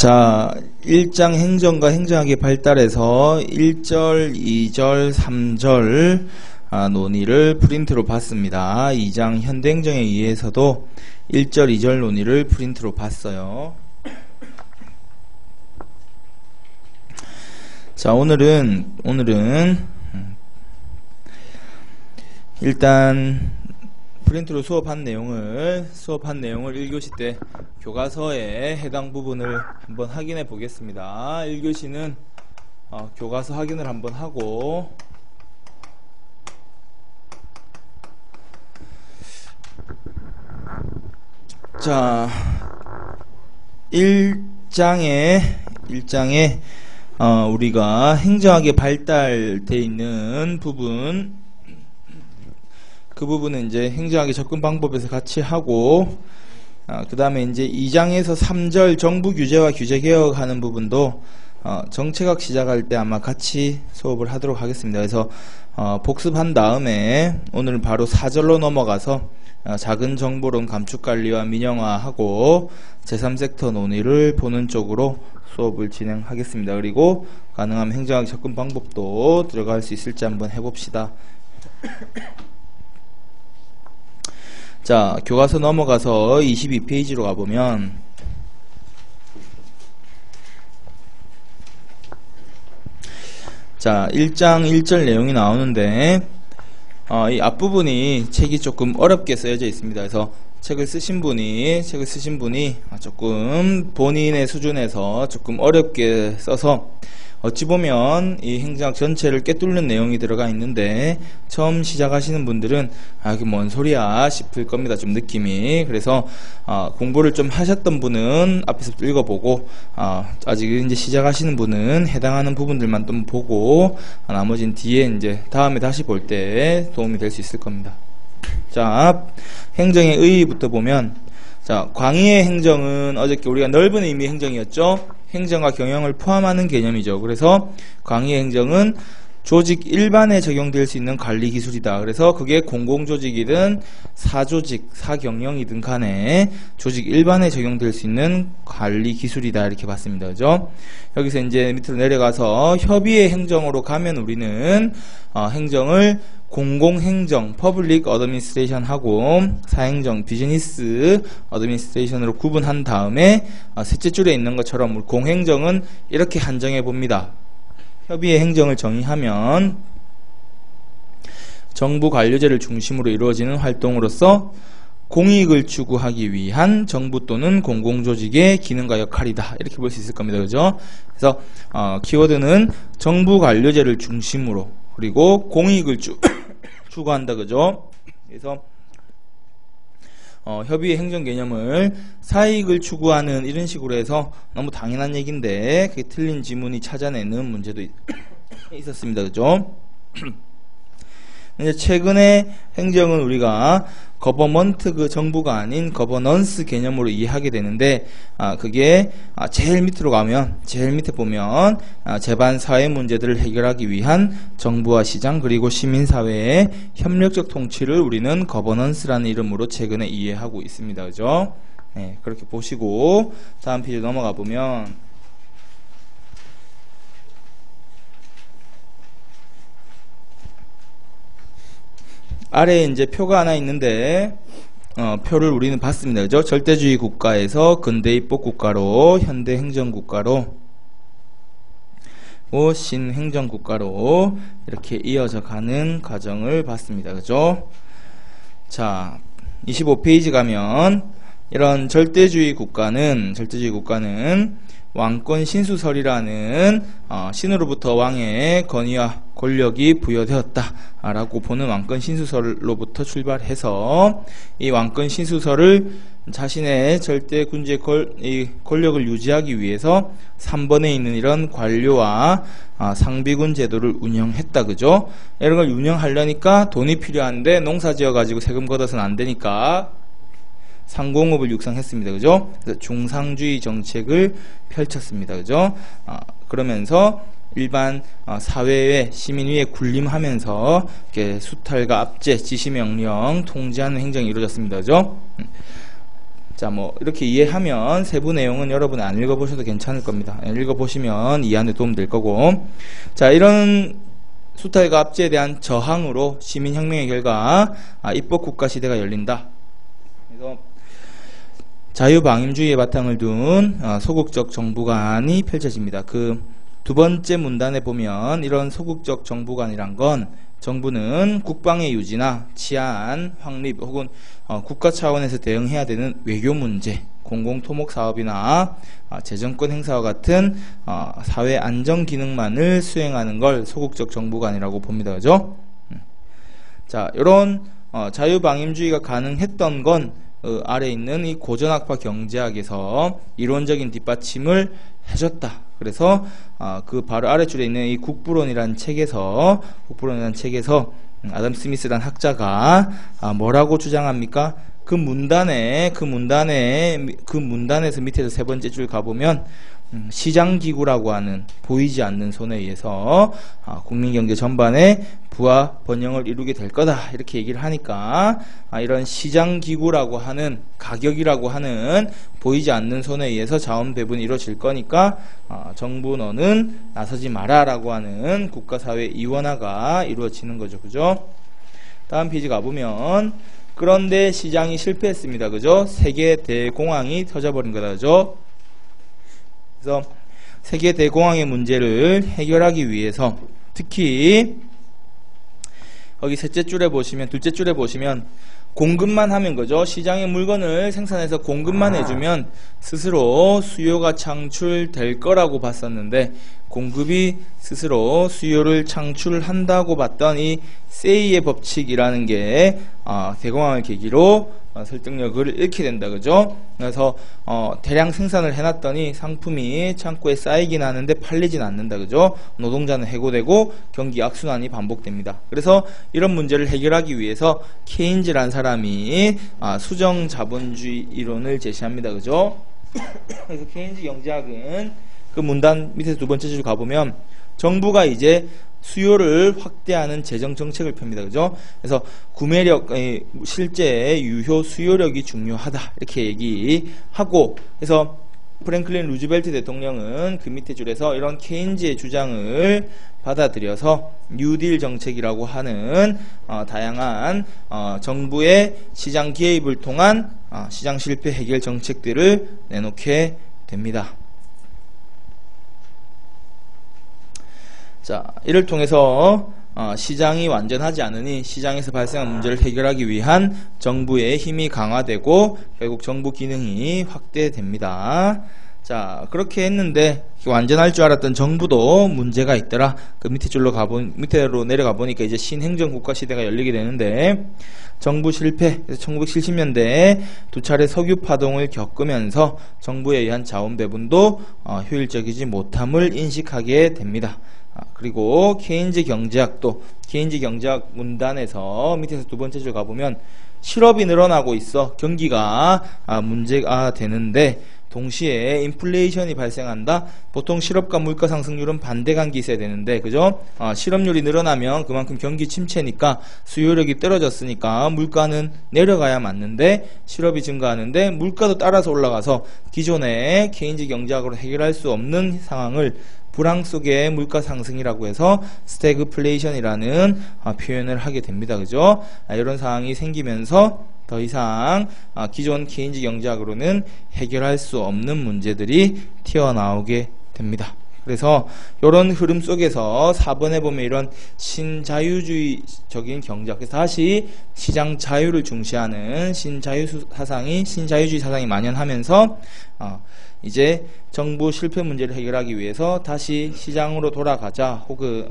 자, 1장 행정과 행정학의 발달에서 1절, 2절, 3절 논의를 프린트로 봤습니다. 2장 현대행정에 의해서도 1절, 2절 논의를 프린트로 봤어요. 자, 오늘은 일단 프린트로 수업한 내용을 1교시 때 교과서에 해당 부분을 한번 확인해 보겠습니다. 1교시는 교과서 확인을 한번 하고 자 1장에 우리가 행정학에 발달되어 있는 부분, 그 부분은 이제 행정학의 접근 방법에서 같이 하고, 그 다음에 이제 2장에서 3절 정부 규제와 규제 개혁하는 부분도 정책학 시작할 때 아마 같이 수업을 하도록 하겠습니다. 그래서 복습한 다음에 오늘 바로 4절로 넘어가서 작은 정보론 감축관리와 민영화하고 제3섹터 논의를 보는 쪽으로 수업을 진행하겠습니다. 그리고 가능하면 행정학 접근 방법도 들어갈 수 있을지 한번 해봅시다. 자, 교과서 넘어가서 22페이지로 가보면 자, 1장 1절 내용이 나오는데 이 앞부분이 책이 조금 어렵게 쓰여져 있습니다. 그래서 책을 쓰신 분이 조금 본인의 수준에서 조금 어렵게 써서 어찌 보면 이 행정학 전체를 꿰뚫는 내용이 들어가 있는데 처음 시작하시는 분들은 이게 뭔 소리야 싶을 겁니다. 좀 느낌이. 그래서 공부를 좀 하셨던 분은 앞에서 읽어보고 아직 이제 시작하시는 분은 해당하는 부분들만 좀 보고 나머지는 뒤에 이제 다음에 다시 볼 때 도움이 될 수 있을 겁니다. 자, 행정의 의의부터 보면, 자, 광의의 행정은 어저께 우리가 넓은 의미의 행정이었죠. 행정과 경영을 포함하는 개념이죠. 그래서 광의의 행정은 조직 일반에 적용될 수 있는 관리 기술이다. 그래서 그게 공공조직이든 사조직, 사경영이든 간에 조직 일반에 적용될 수 있는 관리 기술이다. 이렇게 봤습니다. 그죠? 여기서 이제 밑으로 내려가서 협의의 행정으로 가면 우리는 행정을 공공행정, 퍼블릭 어드미니스트레이션 하고 사행정, 비즈니스 어드미니스트레이션으로 구분한 다음에 셋째 줄에 있는 것처럼 공행정은 이렇게 한정해 봅니다. 협의의 행정을 정의하면 정부 관료제를 중심으로 이루어지는 활동으로서 공익을 추구하기 위한 정부 또는 공공조직의 기능과 역할이다. 이렇게 볼 수 있을 겁니다. 그죠? 그래서 키워드는 정부 관료제를 중심으로 그리고 공익을 추구한다. 그죠? 그래서 협의의 행정 개념을 사익을 추구하는 이런 식으로 해서 너무 당연한 얘기인데 그게 틀린 지문이 찾아내는 문제도 있었습니다. 그죠? 이제 최근에 행정은 우리가 거버먼트, 그 정부가 아닌 거버넌스 개념으로 이해하게 되는데 그게 제일 밑으로 가면, 제일 밑에 보면 제반 사회 문제들을 해결하기 위한 정부와 시장 그리고 시민사회의 협력적 통치를 우리는 거버넌스라는 이름으로 최근에 이해하고 있습니다. 그죠? 네, 그렇게 보시고 다음 페이지 넘어가 보면 아래에 이제 표가 하나 있는데 표를 우리는 봤습니다. 그죠? 절대주의 국가에서 근대 입법 국가로 현대 행정 국가로 신행정 국가로 이렇게 이어져 가는 과정을 봤습니다. 그죠? 자, 25페이지 가면 이런 절대주의 국가는 왕권 신수설이라는 신으로부터 왕의 권위와 권력이 부여되었다 라고 보는 왕권 신수설로부터 출발해서 이 왕권 신수설을 자신의 절대 군주의 권력을 유지하기 위해서 3번에 있는 이런 관료와 상비군 제도를 운영했다. 그죠? 이런 걸 운영하려니까 돈이 필요한데 농사 지어 가지고 세금 걷어서는 안 되니까 상공업을 육성했습니다. 그죠? 그래서 중상주의 정책을 펼쳤습니다. 그죠? 그러면서 일반 사회의 시민 위에 군림하면서 이렇게 수탈과 압제, 지시명령, 통제하는 행정이 이루어졌습니다. 그죠? 자, 뭐 이렇게 이해하면 세부 내용은 여러분 안 읽어보셔도 괜찮을 겁니다. 읽어보시면 이해하는 데 도움 될 거고. 자, 이런 수탈과 압제에 대한 저항으로 시민혁명의 결과 입법국가 시대가 열린다. 그래서 자유방임주의의 바탕을 둔 소극적 정부관이 펼쳐집니다. 그 두 번째 문단에 보면 이런 소극적 정부관이란 건 정부는 국방의 유지나 치안, 확립 혹은 국가 차원에서 대응해야 되는 외교 문제, 공공토목 사업이나 재정권 행사와 같은 사회 안정 기능만을 수행하는 걸 소극적 정부관이라고 봅니다. 그죠? 자, 이런 자유방임주의가 가능했던 건 아래 있는 이 고전학파 경제학에서 이론적인 뒷받침을 해줬다. 그래서 그 바로 아래줄에 있는 이 국부론이라는 책에서 아담 스미스라는 학자가 뭐라고 주장합니까? 그 문단에서 밑에서 세 번째 줄 가보면 시장기구라고 하는 보이지 않는 손에 의해서 국민경제 전반에 부와 번영을 이루게 될 거다 이렇게 얘기를 하니까 이런 시장기구라고 하는 가격이라고 하는 보이지 않는 손에 의해서 자원 배분이 이루어질 거니까 정부 너는 나서지 마라 라고 하는 국가사회 이원화가 이루어지는 거죠. 그죠? 다음 페이지 가보면 그런데 시장이 실패했습니다. 그죠? 세계 대공황이 터져버린 거다. 그죠? 그래서 세계 대공황의 문제를 해결하기 위해서 특히 여기 셋째 줄에 보시면 둘째 줄에 보시면 공급만 하면 거죠. 시장에 물건을 생산해서 공급만 해주면 스스로 수요가 창출될 거라고 봤었는데 공급이 스스로 수요를 창출한다고 봤던 이 세이의 법칙이라는 게 대공황을 계기로 설득력을 잃게 된다. 그죠? 그래서 대량 생산을 해놨더니 상품이 창고에 쌓이긴 하는데 팔리진 않는다. 그죠? 노동자는 해고되고 경기 악순환이 반복됩니다. 그래서 이런 문제를 해결하기 위해서 케인즈라는 사람이 수정 자본주의 이론을 제시합니다. 그죠? 그래서 케인즈 경제학은 그 문단 밑에서 두 번째 줄 가보면 정부가 이제 수요를 확대하는 재정 정책을 펴니다. 그죠? 그래서 구매력, 실제 유효 수요력이 중요하다. 이렇게 얘기하고, 그래서 프랭클린 루즈벨트 대통령은 그 밑에 줄에서 이런 케인즈의 주장을 받아들여서 뉴딜 정책이라고 하는 다양한 정부의 시장 개입을 통한 시장 실패 해결 정책들을 내놓게 됩니다. 자, 이를 통해서 시장이 완전하지 않으니 시장에서 발생한 문제를 해결하기 위한 정부의 힘이 강화되고 결국 정부 기능이 확대됩니다. 자, 그렇게 했는데 완전할 줄 알았던 정부도 문제가 있더라. 그 밑으로 내려가 보니까 이제 신행정 국가 시대가 열리게 되는데 정부 실패, 그래서 1970년대에 두 차례 석유 파동을 겪으면서 정부에 의한 자원 배분도 효율적이지 못함을 인식하게 됩니다. 그리고 케인즈 경제학 문단에서 밑에서 두 번째 줄 가보면 실업이 늘어나고 있어 경기가 문제가 되는데 동시에 인플레이션이 발생한다. 보통 실업과 물가 상승률은 반대 관계 있어야 되는데 그죠? 실업률이 늘어나면 그만큼 경기 침체니까 수요력이 떨어졌으니까 물가는 내려가야 맞는데 실업이 증가하는데 물가도 따라서 올라가서 기존의 케인즈 경제학으로 해결할 수 없는 상황을 불황 속의 물가 상승이라고 해서 스태그플레이션이라는 표현을 하게 됩니다. 그죠? 이런 상황이 생기면서 더 이상 기존 케인즈 경제학으로는 해결할 수 없는 문제들이 튀어나오게 됩니다. 그래서 이런 흐름 속에서 4번에 보면 이런 신자유주의적인 경제학, 그래서 다시 시장 자유를 중시하는 신자유주의 사상이 만연하면서 이제 정부 실패 문제를 해결하기 위해서 다시 시장으로 돌아가자 혹은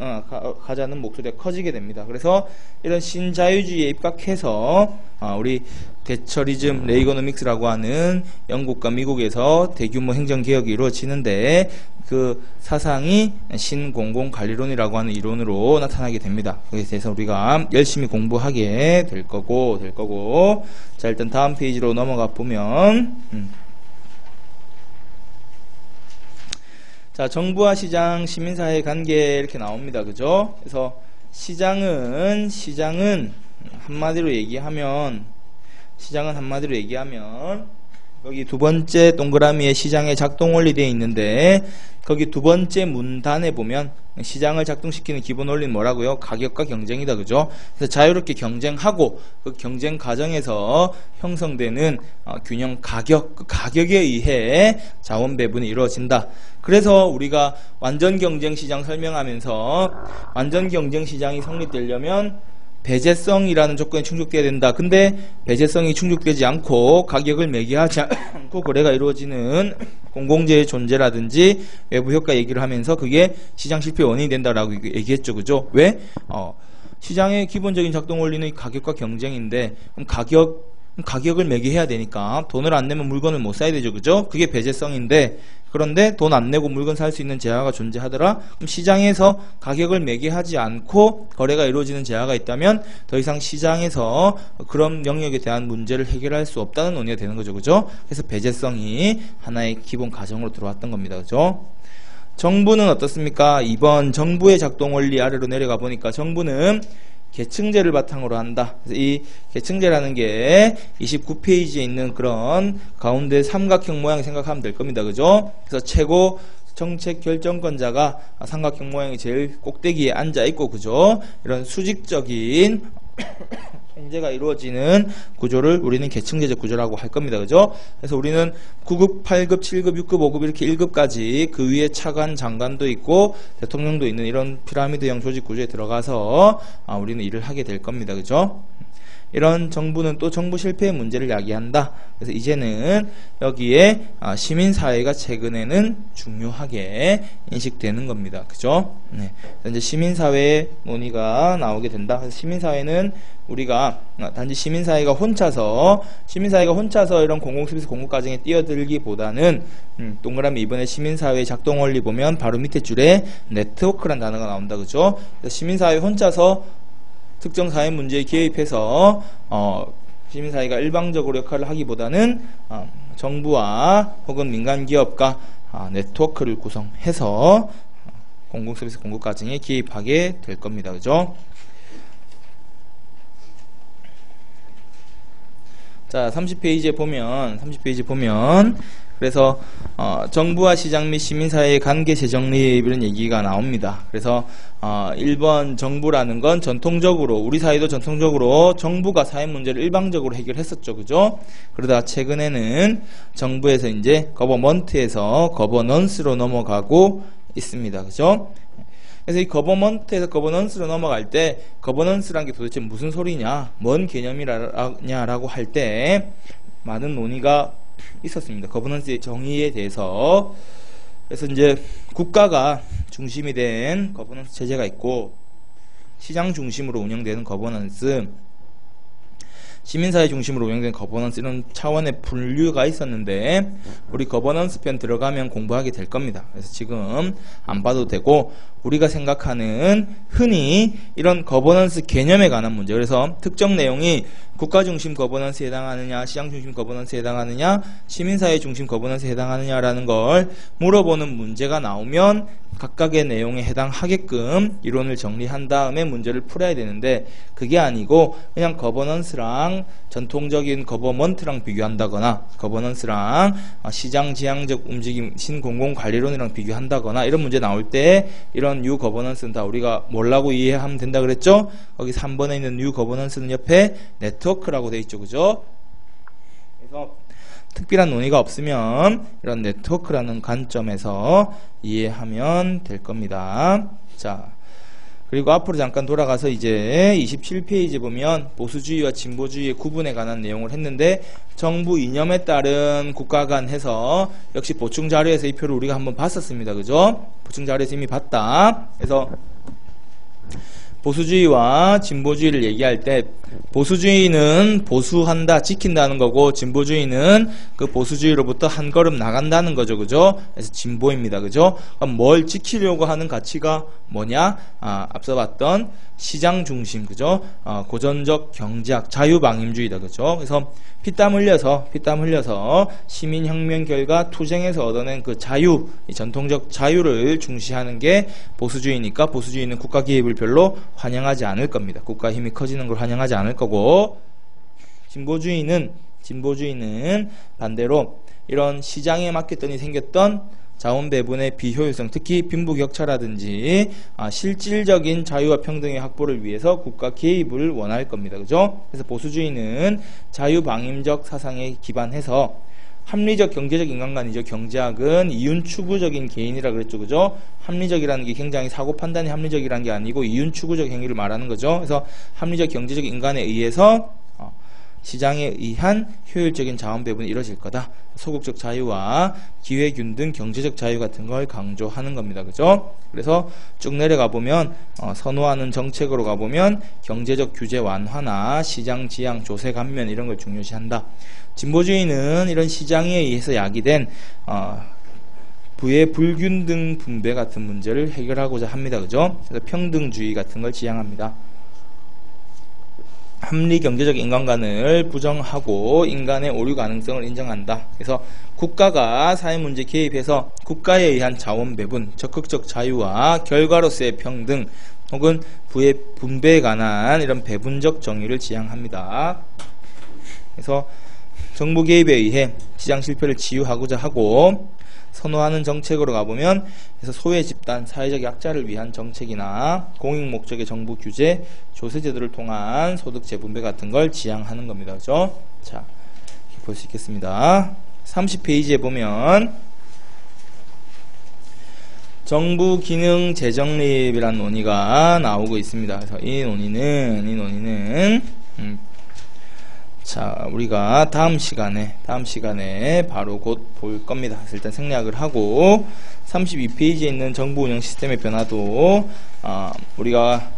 가자는 목소리가 커지게 됩니다. 그래서 이런 신자유주의에 입각해서 우리 대처리즘 레이거노믹스라고 하는 영국과 미국에서 대규모 행정개혁이 이루어지는데 그 사상이 신공공관리론이라고 하는 이론으로 나타나게 됩니다. 거기에 대해서 우리가 열심히 공부하게 될 거고 자, 일단 다음 페이지로 넘어가 보면 자, 정부와 시장, 시민사회 관계 이렇게 나옵니다. 그죠? 그래서 시장은 한마디로 얘기하면 여기 두 번째 동그라미에 시장의 작동 원리 되어 있는데 거기 두 번째 문단에 보면 시장을 작동시키는 기본 원리는 뭐라고요? 가격과 경쟁이다. 그죠? 그래서 자유롭게 경쟁하고 그 경쟁 과정에서 형성되는 균형 가격, 그 가격에 의해 자원 배분이 이루어진다. 그래서 우리가 완전 경쟁 시장 설명하면서 완전 경쟁 시장이 성립되려면 배제성이라는 조건이 충족돼야 된다. 근데 배제성이 충족되지 않고 가격을 매개하지 않고 거래가 이루어지는 공공재의 존재라든지 외부 효과 얘기를 하면서 그게 시장 실패 원인이 된다라고 얘기했죠. 그죠? 왜? 시장의 기본적인 작동 원리는 가격과 경쟁인데 그럼 가격을 매개해야 되니까 돈을 안 내면 물건을 못 사야 되죠. 그죠? 그게 배제성인데 그런데 돈 안 내고 물건 살 수 있는 제한가 존재하더라? 그럼 시장에서 가격을 매개하지 않고 거래가 이루어지는 제한가 있다면 더 이상 시장에서 그런 영역에 대한 문제를 해결할 수 없다는 논의가 되는 거죠. 그죠? 그래서 배제성이 하나의 기본 가정으로 들어왔던 겁니다. 그죠? 정부는 어떻습니까? 2번 정부의 작동 원리 아래로 내려가 보니까 정부는 계층제를 바탕으로 한다. 그래서 이 계층제라는 게 29페이지에 있는 그런 가운데 삼각형 모양 생각하면 될 겁니다. 그죠? 그래서 최고 정책 결정권자가 삼각형 모양이 제일 꼭대기에 앉아 있고, 그죠? 이런 수직적인 통제가 이루어지는 구조를 우리는 계층제적 구조라고 할 겁니다. 그죠? 그래서 우리는 9급, 8급, 7급, 6급, 5급 이렇게 1급까지 그 위에 차관, 장관도 있고 대통령도 있는 이런 피라미드형 조직 구조에 들어가서 우리는 일을 하게 될 겁니다. 그죠? 이런 정부는 또 정부 실패의 문제를 야기한다. 그래서 이제는 여기에 시민사회가 최근에는 중요하게 인식되는 겁니다. 그죠? 네. 이제 시민사회의 논의가 나오게 된다. 그래서 시민사회는 우리가 단지 시민사회가 혼자서 이런 공공서비스 공급과정에 뛰어들기보다는 동그라미 이번에 시민사회의 작동 원리 보면 바로 밑에 줄에 네트워크란 단어가 나온다. 그죠? 그래서 시민사회 혼자서 특정 사회 문제에 개입해서 시민사회가 일방적으로 역할을 하기보다는 정부와 혹은 민간기업과 네트워크를 구성해서 공공서비스 공급 과정에 개입하게 될 겁니다. 그죠? 자, 30페이지에 보면 그래서 정부와 시장 및 시민사회의 관계 재정립 이런 얘기가 나옵니다. 그래서 1번 정부라는 건 전통적으로 우리 사회도 전통적으로 정부가 사회 문제를 일방적으로 해결했었죠. 그죠? 그러다 최근에는 정부에서 이제 거버먼트에서 거버넌스로 넘어가고 있습니다. 그죠? 그래서 이 거버먼트에서 거버넌스로 넘어갈 때 거버넌스란 게 도대체 무슨 소리냐, 뭔 개념이냐라고 할 때 많은 논의가 있었습니다. 거버넌스의 정의에 대해서. 그래서 이제 국가가 중심이 된 거버넌스 체제가 있고 시장 중심으로 운영되는 거버넌스, 시민사회 중심으로 운영되는 거버넌스 이런 차원의 분류가 있었는데 우리 거버넌스 편 들어가면 공부하게 될 겁니다. 그래서 지금 안 봐도 되고 우리가 생각하는 흔히 이런 거버넌스 개념에 관한 문제, 그래서 특정 내용이 국가 중심 거버넌스에 해당하느냐, 시장 중심 거버넌스에 해당하느냐, 시민사회 중심 거버넌스에 해당하느냐라는 걸 물어보는 문제가 나오면 각각의 내용에 해당하게끔 이론을 정리한 다음에 문제를 풀어야 되는데 그게 아니고 그냥 거버넌스랑 전통적인 거버먼트랑 비교한다거나 거버넌스랑 시장 지향적 움직임 신공공관리론이랑 비교한다거나 이런 문제 나올 때 이런 뉴 거버넌스는 다 우리가 뭐라고 이해하면 된다 그랬죠? 거기 3번에 있는 뉴 거버넌스는 옆에 네트워크라고 돼 있죠. 그죠? 그래서 특별한 논의가 없으면 이런 네트워크라는 관점에서 이해하면 될 겁니다. 자, 그리고 앞으로 잠깐 돌아가서 이제 27페이지 보면 보수주의와 진보주의의 구분에 관한 내용을 했는데 정부 이념에 따른 국가 간 해서 역시 보충 자료에서 이 표를 우리가 한번 봤었습니다. 그죠? 보충 자료에서 이미 봤다. 그래서 보수주의와 진보주의를 얘기할 때 보수주의는 보수한다, 지킨다는 거고 진보주의는 그 보수주의로부터 한 걸음 나간다는 거죠. 그죠? 그래서 진보입니다. 그죠? 그럼 뭘 지키려고 하는 가치가 뭐냐? 앞서 봤던 시장 중심, 그죠? 고전적 경제학, 자유방임주의다. 그죠? 그래서 피땀 흘려서 시민혁명 결과 투쟁에서 얻어낸 그 자유, 이 전통적 자유를 중시하는 게 보수주의니까 보수주의는 국가 개입을 별로 환영하지 않을 겁니다. 국가 힘이 커지는 걸 환영하지 않을 거고, 진보주의는 진보주의는 반대로 이런 시장에 맞겠더니 생겼던 자원 배분의 비효율성, 특히 빈부격차라든지 실질적인 자유와 평등의 확보를 위해서 국가 개입을 원할 겁니다. 그죠? 그래서 보수주의는 자유방임적 사상에 기반해서 합리적 경제적 인간관이죠. 경제학은 이윤추구적인 개인이라 그랬죠. 그죠? 합리적이라는 게 굉장히 사고 판단이 합리적이라는 게 아니고 이윤추구적 행위를 말하는 거죠. 그래서 합리적 경제적 인간에 의해서 시장에 의한 효율적인 자원 배분이 이루어질 거다. 소극적 자유와 기회균 등 경제적 자유 같은 걸 강조하는 겁니다. 그죠? 그래서 쭉 내려가 보면 선호하는 정책으로 가보면 경제적 규제 완화나 시장 지향, 조세 감면 이런 걸 중요시한다. 진보주의는 이런 시장에 의해서 야기된 부의 불균등 분배 같은 문제를 해결하고자 합니다. 그죠? 그래서 평등주의 같은 걸 지향합니다. 합리 경제적 인간관을 부정하고 인간의 오류 가능성을 인정한다. 그래서 국가가 사회 문제 개입해서 국가에 의한 자원 배분, 적극적 자유와 결과로서의 평등 혹은 부의 분배에 관한 이런 배분적 정의를 지향합니다. 그래서 정부 개입에 의해 시장 실패를 치유하고자 하고 선호하는 정책으로 가보면 그래서 소외 집단, 사회적 약자를 위한 정책이나 공익 목적의 정부 규제, 조세 제도를 통한 소득 재분배 같은 걸 지향하는 겁니다. 그죠? 자, 이렇게 볼 수 있겠습니다. 30페이지에 보면 정부 기능 재정립이라는 논의가 나오고 있습니다. 그래서 이 논의는 자, 우리가 다음 시간에 바로 곧 볼 겁니다. 그래서 일단 생략을 하고 32페이지에 있는 정부 운영 시스템의 변화도 우리가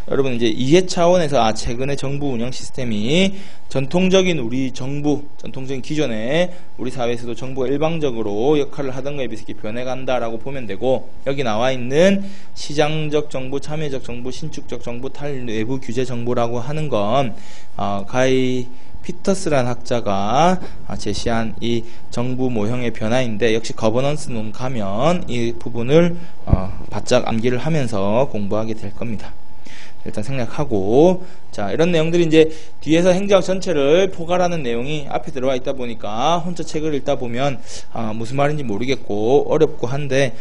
여러분 이제 이해 차원에서 최근에 정부 운영 시스템이 전통적인 우리 정부, 전통적인 기존에 우리 사회에서도 정부가 일방적으로 역할을 하던 거에 비해서 이렇게 변해간다라고 보면 되고, 여기 나와 있는 시장적 정부, 참여적 정부, 신축적 정부, 탈외부 규제 정부라고 하는 건 가히 피터스라는 학자가 제시한 이 정부 모형의 변화인데, 역시 거버넌스론 가면 이 부분을 바짝 암기를 하면서 공부하게 될 겁니다. 일단 생략하고, 자, 이런 내용들이 이제 뒤에서 행정학 전체를 포괄하는 내용이 앞에 들어와 있다 보니까 혼자 책을 읽다 보면 무슨 말인지 모르겠고 어렵고 한데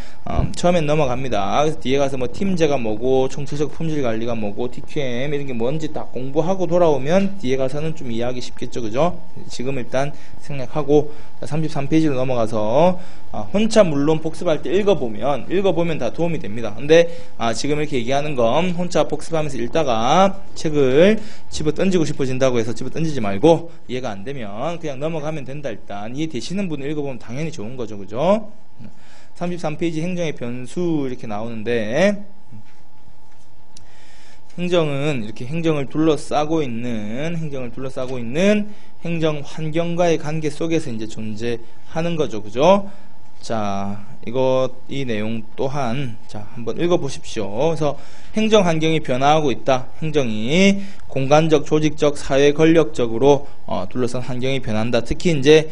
처음엔 넘어갑니다. 그래서 뒤에 가서 뭐 팀제가 뭐고 총체적 품질 관리가 뭐고 TQM 이런 게 뭔지 딱 공부하고 돌아오면 뒤에 가서는 좀 이해하기 쉽겠죠. 그죠? 지금 일단 생략하고 33페이지로 넘어가서 혼자 물론 복습할 때 읽어보면 다 도움이 됩니다. 근데 지금 이렇게 얘기하는 건 혼자 복습하면서 읽다가 책을 집어 던지고 싶어진다고 해서 집어 던지지 말고, 이해가 안 되면 그냥 넘어가면 된다. 일단 이해 되시는 분은 읽어보면 당연히 좋은 거죠. 그죠? 33페이지 행정의 변수 이렇게 나오는데, 행정은 이렇게 행정을 둘러싸고 있는 행정 환경과의 관계 속에서 이제 존재하는 거죠. 그죠? 자, 이 내용 또한 한번 읽어보십시오. 그래서 행정 환경이 변화하고 있다. 행정이 공간적, 조직적, 사회 권력적으로 둘러싼 환경이 변한다. 특히 이제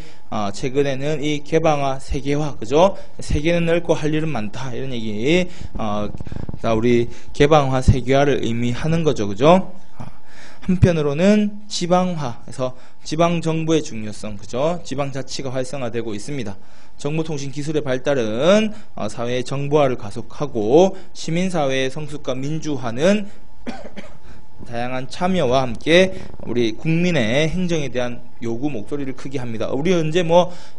최근에는 이 개방화, 세계화, 그죠? 세계는 넓고 할 일은 많다. 이런 얘기. 우리 개방화, 세계화를 의미하는 거죠. 그죠? 한편으로는 지방화, 그래서 지방정부의 중요성, 그죠? 지방자치가 활성화되고 있습니다. 정보통신기술의 발달은 사회의 정보화를 가속하고 시민사회의 성숙과 민주화는 다양한 참여와 함께 우리 국민의 행정에 대한 요구 목소리를 크게 합니다. 우리 언제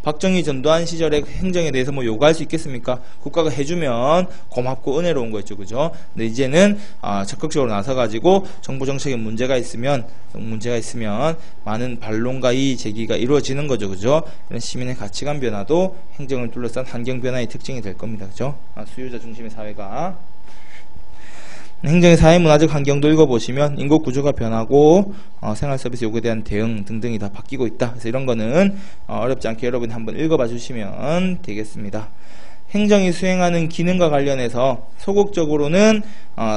박정희 전두환 시절의 행정에 대해서 요구할 수 있겠습니까? 국가가 해주면 고맙고 은혜로운 거였죠. 그죠? 근데 이제는 적극적으로 나서가지고 정부 정책에 문제가 있으면 많은 반론과 이의 제기가 이루어지는 거죠. 그죠? 이런 시민의 가치관 변화도 행정을 둘러싼 환경 변화의 특징이 될 겁니다. 그죠? 수요자 중심의 사회가. 행정의 사회문화적 환경도 읽어보시면 인구 구조가 변하고 생활 서비스 요구에 대한 대응 등등이 다 바뀌고 있다. 그래서 이런 거는 어렵지 않게 여러분이 한번 읽어봐 주시면 되겠습니다. 행정이 수행하는 기능과 관련해서 소극적으로는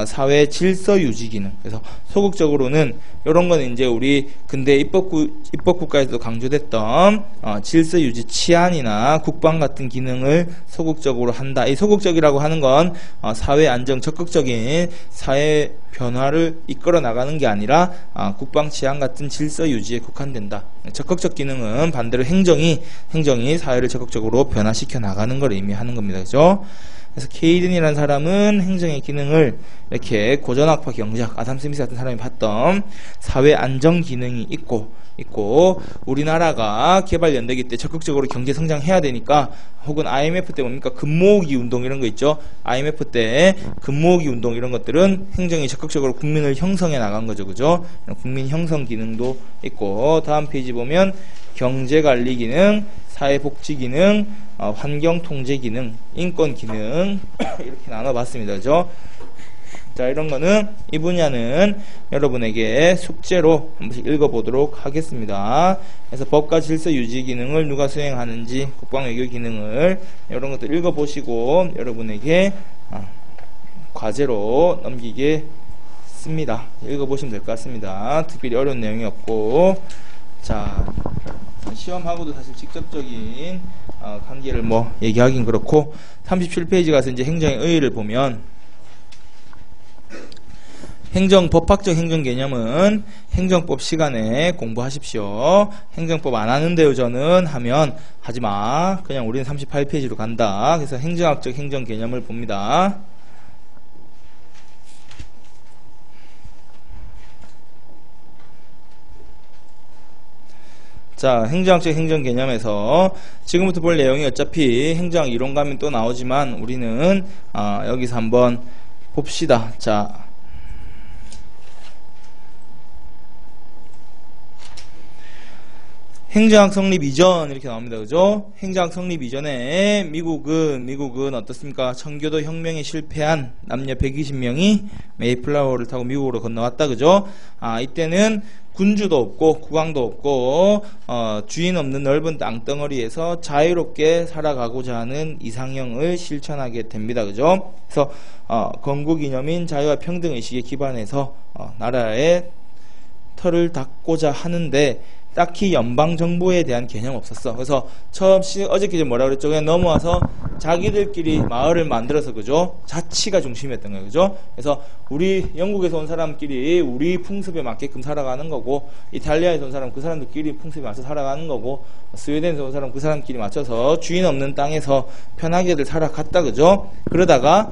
사회 질서 유지 기능. 그래서 소극적으로는 이런 거는 이제 우리 근대 입법국가에서도 강조됐던 질서 유지 치안이나 국방 같은 기능을 소극적으로 한다. 이 소극적이라고 하는 건 사회 안정 적극적인 사회 변화를 이끌어 나가는 게 아니라 국방 치안 같은 질서 유지에 국한된다. 적극적 기능은 반대로 행정이 사회를 적극적으로 변화시켜 나가는 걸 의미하는 겁니다. 그죠? 그래서 케이든이라는 사람은 행정의 기능을 이렇게 고전학파 경제학 아담 스미스 같은 사람이 봤던 사회 안정 기능이 있고 우리나라가 개발 연대기 때 적극적으로 경제 성장해야 되니까 혹은 IMF 때 뭡니까 금모으기 운동 이런 거 있죠. IMF 때 금모으기 운동 이런 것들은 행정이 적극적으로 국민을 형성해 나간 거죠. 그죠? 국민 형성 기능도 있고 다음 페이지 보면 경제관리 기능, 사회복지 기능, 환경통제 기능, 인권 기능 이렇게 나눠봤습니다. 그죠? 자, 이런 거는 이 분야는 여러분에게 숙제로 한 번씩 읽어보도록 하겠습니다. 그래서 법과 질서 유지 기능을 누가 수행하는지, 국방외교 기능을 이런 것들 읽어보시고 여러분에게 과제로 넘기겠습니다. 읽어보시면 될 것 같습니다. 특별히 어려운 내용이 없고, 자, 시험하고도 사실 직접적인 관계를 뭐 얘기하긴 그렇고 37페이지 가서 이제 행정의 의의를 보면 법학적 행정 개념은 행정법 시간에 공부하십시오. 행정법 안 하는데요 저는 하면 하지마. 그냥 우리는 38페이지로 간다. 그래서 행정학적 행정 개념을 봅니다. 자, 행정학적 행정 개념에서 지금부터 볼 내용이 어차피 행정학 이론 가면 또 나오지만 우리는 여기서 한번 봅시다. 자, 행정학 성립 이전 이렇게 나옵니다. 그죠? 행정학 성립 이전에 미국은 어떻습니까? 청교도 혁명에 실패한 남녀 120명이 메이플라워를 타고 미국으로 건너왔다. 그죠? 이때는 군주도 없고 국왕도 없고 주인 없는 넓은 땅덩어리에서 자유롭게 살아가고자 하는 이상형을 실천하게 됩니다. 그죠? 그래서 건국 이념인 자유와 평등 의식에 기반해서 나라의 털을 닦고자 하는데 딱히 연방정부에 대한 개념 없었어. 그래서 처음 어저께 뭐라 그랬죠? 그냥 넘어와서 자기들끼리 마을을 만들어서 그죠? 자치가 중심이었던 거예요. 그죠? 그래서 우리 영국에서 온 사람끼리 우리 풍습에 맞게끔 살아가는 거고 이탈리아에서 온 사람 그 사람들끼리 풍습에 맞춰서 살아가는 거고 스웨덴에서 온 사람 그 사람끼리 맞춰서 주인 없는 땅에서 편하게들 살아갔다. 그죠? 그러다가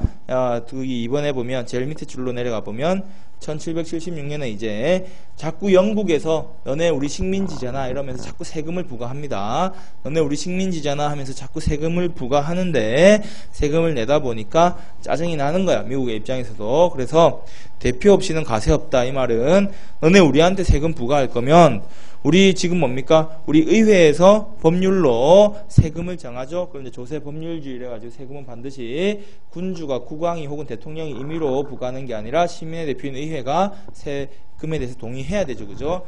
이번에 보면 제일 밑에 줄로 내려가 보면 1776년에 이제 자꾸 영국에서 너네 우리 식민지잖아 이러면서 자꾸 세금을 부과합니다. 너네 우리 식민지잖아 하면서 자꾸 세금을 부과하는데 세금을 내다 보니까 짜증이 나는 거야. 미국의 입장에서도. 그래서 대표 없이는 가세 없다. 이 말은 너네 우리한테 세금 부과할 거면 우리 지금 뭡니까? 우리 의회에서 법률로 세금을 정하죠. 그런데 조세 법률주의래 가지고 세금은 반드시 군주가 국왕이 혹은 대통령이 임의로 부과하는 게 아니라 시민의 대표인 의회가 세금에 대해서 동의해야 되죠. 그죠?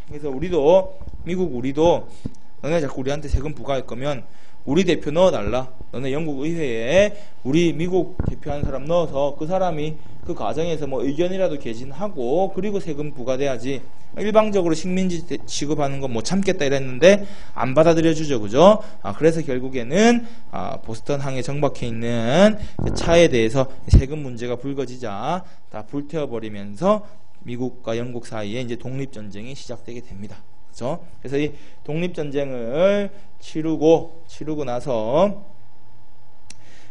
그래서 우리도 너네 자꾸 우리한테 세금 부과할 거면 우리 대표 넣어달라. 너네 영국 의회에 우리 미국 대표하는 사람 넣어서 그 사람이 그 과정에서 뭐 의견이라도 개진하고 그리고 세금 부과돼야지. 일방적으로 식민지 취급하는 건 못 참겠다 이랬는데 안 받아들여주죠. 그죠? 그래서 결국에는 보스턴 항에 정박해 있는 그 차에 대해서 세금 문제가 불거지자 다 불태워버리면서 미국과 영국 사이에 이제 독립전쟁이 시작되게 됩니다. 그죠? 그래서 이 독립전쟁을 치르고 나서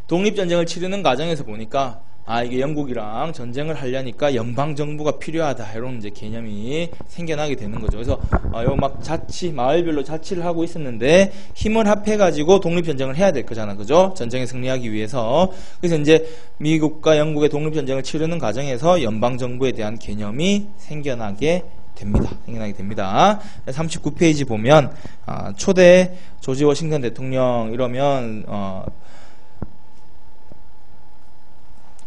독립전쟁을 치르는 과정에서 보니까 이게 영국이랑 전쟁을 하려니까 연방정부가 필요하다. 이런 이제 개념이 생겨나게 되는 거죠. 그래서, 막 마을별로 자치를 하고 있었는데, 힘을 합해가지고 독립전쟁을 해야 될 거잖아. 그죠? 전쟁에 승리하기 위해서. 그래서 이제 미국과 영국의 독립전쟁을 치르는 과정에서 연방정부에 대한 개념이 생겨나게 됩니다. 39페이지 보면, 초대 조지 워싱턴 대통령 이러면,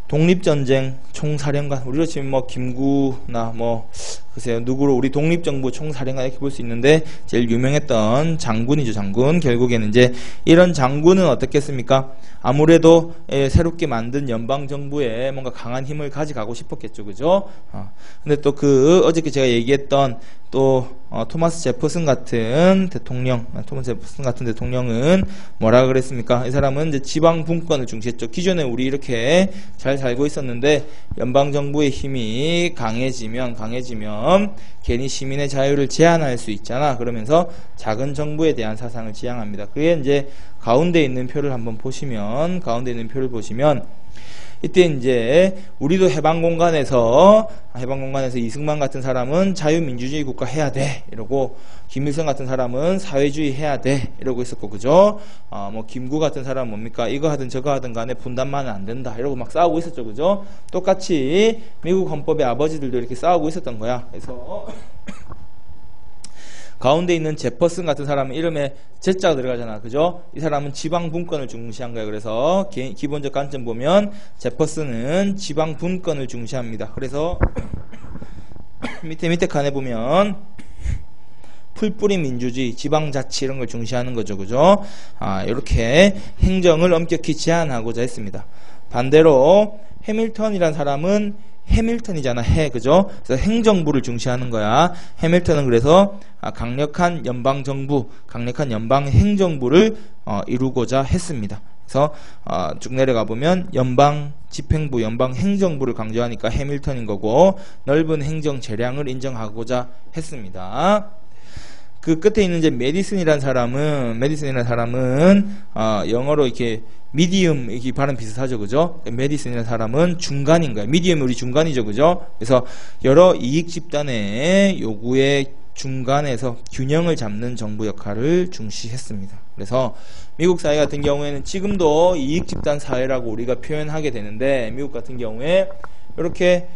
독립전쟁 총사령관, 우리로 치면 뭐 김구나 뭐 글쎄요 누구로 우리 독립정부 총사령관 이렇게 볼 수 있는데 제일 유명했던 장군이죠. 장군. 결국에는 이제 이런 장군은 어떻겠습니까? 아무래도 새롭게 만든 연방정부에 뭔가 강한 힘을 가져가고 싶었겠죠. 그죠? 근데 또 어저께 제가 얘기했던 또 토마스 제퍼슨 같은 대통령은 뭐라 그랬습니까? 이 사람은 이제 지방 분권을 중시했죠. 기존에 우리 이렇게 잘 살고 있었는데 연방 정부의 힘이 강해지면 괜히 시민의 자유를 제한할 수 있잖아. 그러면서 작은 정부에 대한 사상을 지향합니다. 그게 이제 가운데 있는 표를 한번 보시면 이때 이제 우리도 해방공간에서 이승만 같은 사람은 자유민주주의 국가 해야 돼 이러고, 김일성 같은 사람은 사회주의 해야 돼 이러고 있었고, 그죠? 뭐 김구 같은 사람은 뭡니까? 이거 하든 저거 하든 간에 분단만은 안 된다 이러고 막 싸우고 있었죠. 그죠? 똑같이 미국 헌법의 아버지들도 이렇게 싸우고 있었던 거야. 그래서 가운데 있는 제퍼슨 같은 사람은 이름에 제자가 들어가잖아. 그죠? 이 사람은 지방 분권을 중시한 거야. 그래서 기본적 관점 보면 제퍼슨은 지방 분권을 중시합니다. 그래서 밑에 칸에 보면 풀뿌리 민주주의, 지방자치 이런 걸 중시하는 거죠. 그죠? 이렇게 행정을 엄격히 제한하고자 했습니다. 반대로 해밀턴이란 사람은 해밀턴이잖아. 그죠? 그래서 행정부를 중시하는 거야. 해밀턴은 그래서 강력한 연방정부, 강력한 연방행정부를 이루고자 했습니다. 그래서 쭉 내려가 보면 연방집행부, 연방행정부를 강조하니까 해밀턴인 거고, 넓은 행정 재량을 인정하고자 했습니다. 그 끝에 있는 이제 메디슨이라는 사람은 영어로 이렇게 미디움, 이게 발음 비슷하죠. 그죠? 메디슨이라는 사람은 중간인 거예요. 미디움이 우리 중간이죠. 그죠? 그래서 여러 이익 집단의 요구의 중간에서 균형을 잡는 정부 역할을 중시했습니다. 그래서 미국 사회 같은 경우에는 지금도 이익 집단 사회라고 우리가 표현하게 되는데, 미국 같은 경우에 이렇게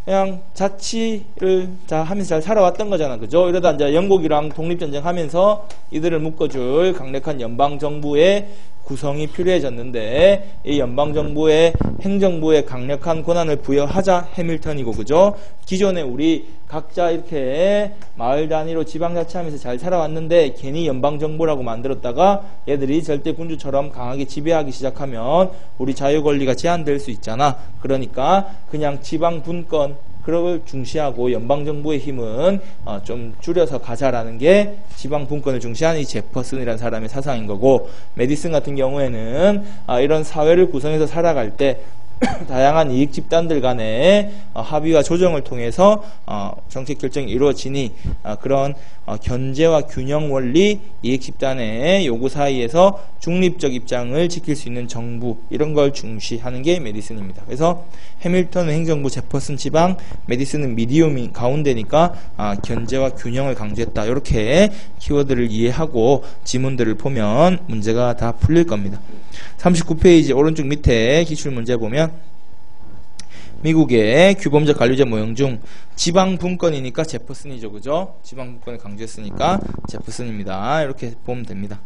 그냥 자치를 하면서 잘 살아왔던 거잖아. 그죠? 이러다 이제 영국이랑 독립전쟁 하면서 이들을 묶어줄 강력한 연방정부의 구성이 필요해졌는데, 이 연방정부의 행정부에 강력한 권한을 부여하자 해밀턴이고, 그죠? 기존에 우리 각자 이렇게 마을 단위로 지방자치하면서 잘 살아왔는데 괜히 연방정부라고 만들었다가 얘들이 절대군주처럼 강하게 지배하기 시작하면 우리 자유권리가 제한될 수 있잖아. 그러니까 그냥 지방분권 그걸 중시하고 연방정부의 힘은 좀 줄여서 가자라는 게 지방분권을 중시하는 이 제퍼슨이라는 사람의 사상인 거고, 메디슨 같은 경우에는 이런 사회를 구성해서 살아갈 때 다양한 이익 집단들 간의 합의와 조정을 통해서 정책 결정이 이루어지니 그런 견제와 균형 원리, 이익 집단의 요구 사이에서 중립적 입장을 지킬 수 있는 정부, 이런 걸 중시하는 게 메디슨입니다. 그래서 해밀턴은 행정부, 제퍼슨 지방, 메디슨은 미디움이 가운데니까 견제와 균형을 강조했다. 이렇게 키워드를 이해하고 지문들을 보면 문제가 다 풀릴 겁니다. 39페이지 오른쪽 밑에 기출문제 보면 미국의 규범적 관료제 모형 중 지방분권이니까 제퍼슨이죠. 그죠? 지방분권을 강조했으니까 제퍼슨입니다. 이렇게 보면 됩니다.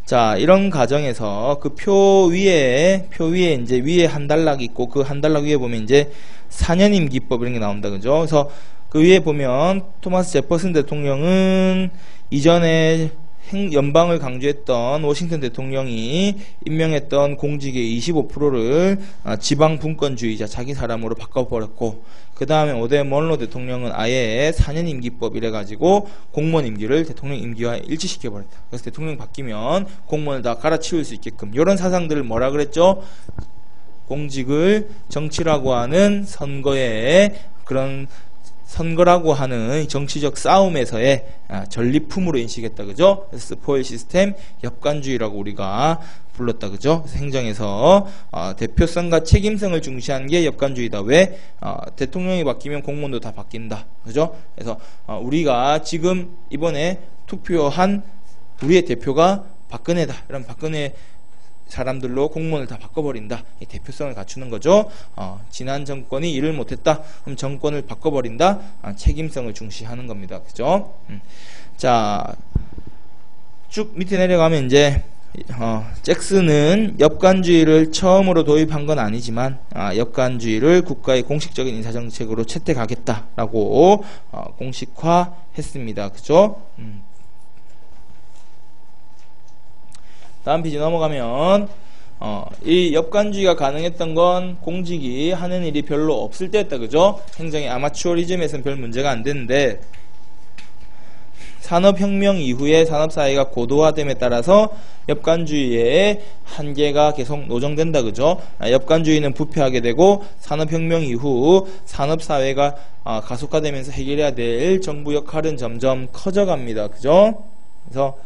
자, 이런 과정에서 그 표 위에 이제 위에 한 단락 있고, 그 한 단락 위에 보면 이제 4년 임기법 이런 게 나옵니다. 그죠? 그래서 그 위에 보면 토마스 제퍼슨 대통령은 이전에 연방을 강조했던 워싱턴 대통령이 임명했던 공직의 25%를 지방분권주의자 자기 사람으로 바꿔버렸고, 그 다음에 오데 먼로 대통령은 아예 4년 임기법 이래가지고 공무원 임기를 대통령 임기와 일치시켜버렸다. 그래서 대통령 바뀌면 공무원을 다 갈아치울 수 있게끔, 이런 사상들을 뭐라 그랬죠? 공직을 정치라고 하는 선거라고 하는 정치적 싸움에서의 전리품으로 인식했다. 그죠? 그래서 스포일 시스템, 역관주의라고 우리가 불렀다. 그죠? 그래서 행정에서 대표성과 책임성을 중시하는 게 역관주의다. 왜? 대통령이 바뀌면 공무원도 다 바뀐다. 그죠? 그래서 우리가 지금 이번에 투표한 우리의 대표가 박근혜다. 이런 박근혜 사람들로 공무원을 다 바꿔버린다. 이 대표성을 갖추는 거죠. 지난 정권이 일을 못했다. 그럼 정권을 바꿔버린다. 책임성을 중시하는 겁니다. 그죠? 자, 쭉 밑에 내려가면 이제 잭슨은 엽관주의를 처음으로 도입한 건 아니지만 엽관주의를 국가의 공식적인 인사정책으로 채택하겠다라고 공식화했습니다. 그죠? 다음 페이지 넘어가면 이 엽관주의가 가능했던 건 공직이 하는 일이 별로 없을 때였다. 그죠? 행정의 아마추어리즘에서는 별 문제가 안 되는데 산업혁명 이후에 산업사회가 고도화됨에 따라서 엽관주의의 한계가 계속 노정된다. 그죠? 엽관주의는 부패하게 되고 산업혁명 이후 산업사회가 가속화되면서 해결해야 될 정부 역할은 점점 커져갑니다. 그죠? 그래서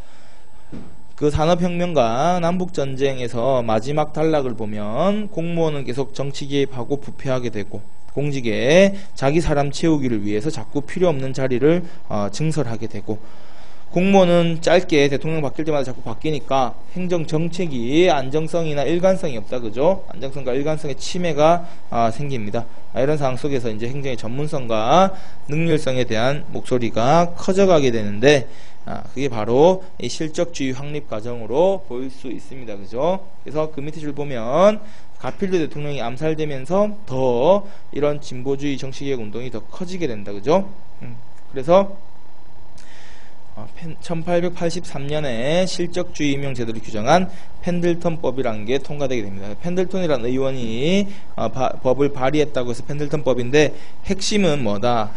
그 산업혁명과 남북전쟁에서 마지막 단락을 보면 공무원은 계속 정치 개입하고 부패하게 되고 공직에 자기 사람 채우기를 위해서 자꾸 필요 없는 자리를 증설하게 되고 공무원은 짧게 대통령 바뀔 때마다 자꾸 바뀌니까 행정 정책이 안정성이나 일관성이 없다. 그죠? 안정성과 일관성의 침해가 생깁니다. 이런 상황 속에서 이제 행정의 전문성과 능률성에 대한 목소리가 커져가게 되는데 그게 바로 이 실적주의 확립 과정으로 보일 수 있습니다. 그죠? 그래서 그 밑에 줄 보면 가필드 대통령이 암살되면서 더 이런 진보주의 정치개혁 운동이 더 커지게 된다. 그죠? 그래서 1883년에 실적주의 임용 제도를 규정한 펜들턴법이라는 게 통과되게 됩니다. 펜들턴이라는 의원이 법을 발의했다고 해서 펜들턴법인데 핵심은 뭐다?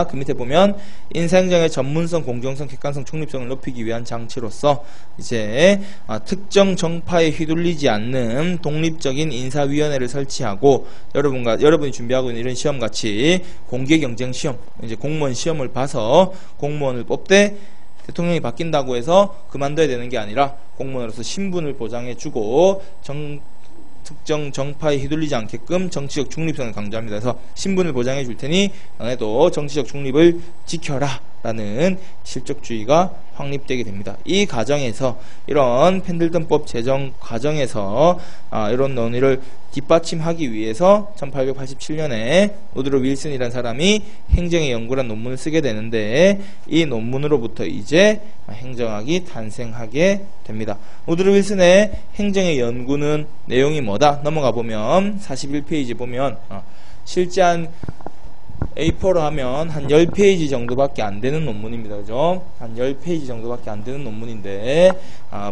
그 밑에 보면 인사행정의 전문성, 공정성, 객관성, 중립성을 높이기 위한 장치로서 이제 특정 정파에 휘둘리지 않는 독립적인 인사위원회를 설치하고 여러분이 준비하고 있는 이런 시험 같이 공개 경쟁 시험, 이제 공무원 시험을 봐서 공무원을 뽑되 대통령이 바뀐다고 해서 그만둬야 되는 게 아니라 공무원으로서 신분을 보장해주고 특정 정파에 휘둘리지 않게끔 정치적 중립성을 강조합니다. 그래서 신분을 보장해 줄 테니 너네도 정치적 중립을 지켜라 라는 실적주의가 확립되게 됩니다. 이 과정에서 이런 펜들턴법 제정 과정에서 이런 논의를 뒷받침하기 위해서 1887년에 우드로 윌슨이라는 사람이 행정의 연구란 논문을 쓰게 되는데 이 논문으로부터 이제 행정학이 탄생하게 됩니다. 우드로 윌슨의 행정의 연구는 내용이 뭐다? 넘어가 보면 41페이지 보면 실제 한 A4로 하면 한 10페이지 정도밖에 안 되는 논문입니다. 그죠? 한 10페이지 정도밖에 안 되는 논문인데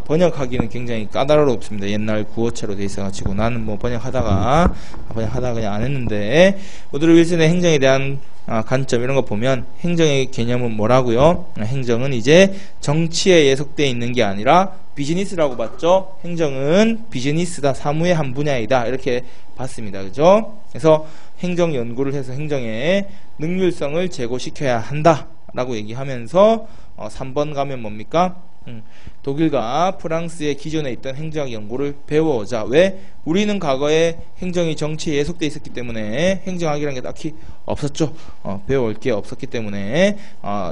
번역하기는 굉장히 까다롭습니다. 옛날 구어체로 돼 있어가지고 나는 뭐 번역하다가 그냥 안 했는데 우드로 윌슨의 행정에 대한 관점 이런 거 보면 행정의 개념은 뭐라고요? 행정은 이제 정치에 예속되어 있는 게 아니라 비즈니스라고 봤죠? 행정은 비즈니스다, 사무의 한 분야이다 이렇게 봤습니다. 그죠? 그래서 행정 연구를 해서 행정의 능률성을 제고시켜야 한다 라고 얘기하면서 3번 가면 뭡니까? 독일과 프랑스의 기존에 있던 행정학 연구를 배워오자. 왜? 우리는 과거에 행정이 정치에 예속되어 있었기 때문에 행정학이라는 게 딱히 없었죠. 배워올 게 없었기 때문에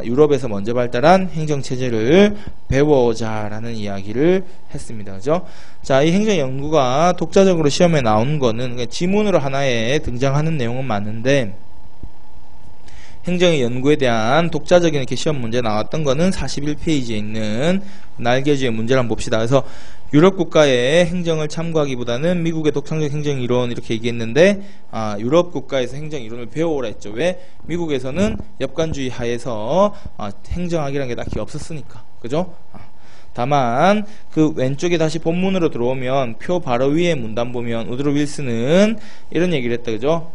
유럽에서 먼저 발달한 행정체제를 배워오자 라는 이야기를 했습니다. 그죠? 자, 이 행정 연구가 독자적으로 시험에 나온 거는 지문으로 하나에 등장하는 내용은 맞는데 행정의 연구에 대한 독자적인 이렇게 시험 문제 나왔던 거는 41페이지에 있는 날개주의 문제를 한번 봅시다. 그래서 유럽 국가의 행정을 참고하기보다는 미국의 독창적 행정 이론 이렇게 얘기했는데 유럽 국가에서 행정 이론을 배워오라 했죠. 왜? 미국에서는 엽관주의 하에서 행정학이라는 게 딱히 없었으니까. 그죠? 다만 그 왼쪽에 다시 본문으로 들어오면 표 바로 위에 문단 보면 우드로 윌슨은 이런 얘기를 했다. 그죠?